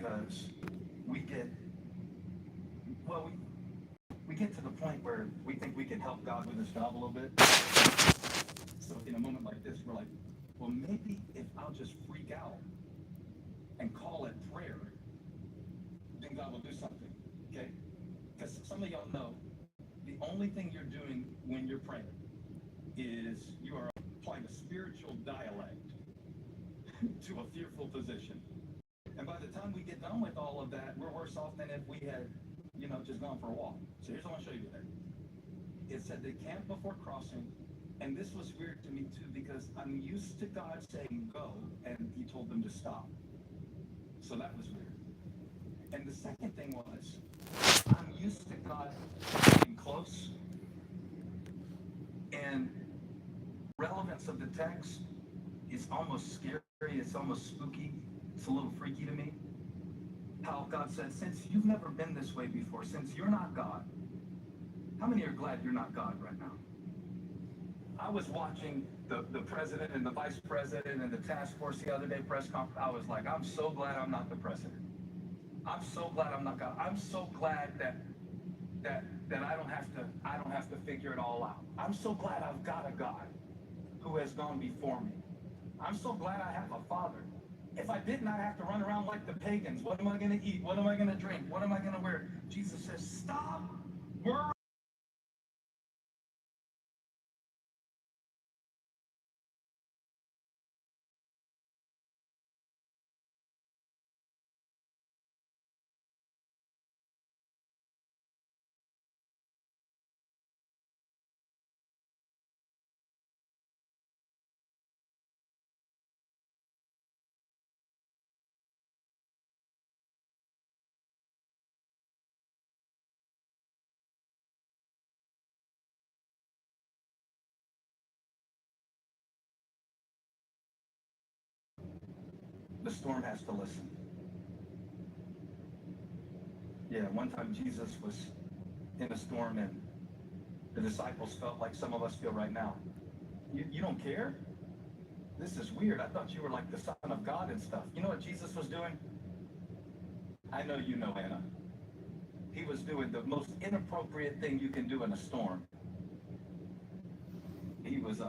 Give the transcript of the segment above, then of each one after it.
because we get, well, we get to the point where we think we can help God with his job a little bit. So in a moment like this, we're like, well, maybe if I'll just freak out and call it prayer, then God will do something, okay? Because some of y'all know the only thing you're doing when you're praying is you are applying a spiritual dialect to a fearful position. And by the time we get done with all of that, we're worse off than if we had, just gone for a walk. So here's what I want to show you today. It said they camped before crossing, and this was weird to me too because I'm used to God saying go, and he told them to stop. So that was weird. And the second thing was, I'm used to God being close, and relevance of the text is almost scary, it's almost spooky, it's a little freaky to me. How God said, since you've never been this way before, since you're not God, how many are glad you're not God right now? I was watching the president and the vice president and the task force the other day press conference. I was like, I'm so glad I'm not the president. I'm so glad I'm not God. I'm so glad that I don't have to figure it all out. I'm so glad I've got a God who has gone before me. I'm so glad I have a father. If I didn't, I'd have to run around like the pagans. What am I going to eat? What am I going to drink? What am I going to wear? Jesus says, stop worrying. The storm has to listen. Yeah, one time Jesus was in a storm and the disciples felt like some of us feel right now. You don't care? This is weird. I thought you were like the Son of God and stuff. You know what Jesus was doing? I know you know, Anna. He was doing the most inappropriate thing you can do in a storm. He was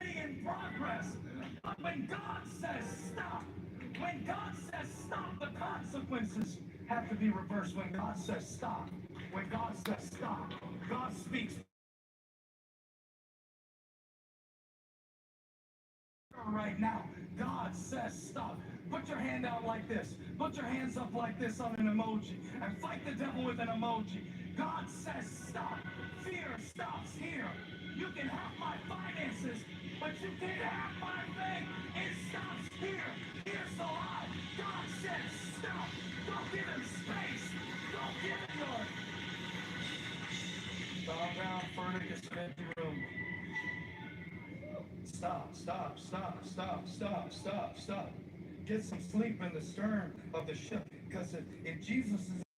in progress. But when God says stop, the consequences have to be reversed. When God says stop, God speaks right now. God says stop. Put your hand out like this. Put your hands up like this on an emoji and fight the devil with an emoji. God says stop. Fear stops here. You can have my finances, but you can't have my faith. It stops here. Here's the lie. God says stop. Don't give him space. Don't give him your... Bow down, furnace, empty room. stop, stop, stop, stop, stop, stop, stop. Get some sleep in the stern of the ship, because if Jesus is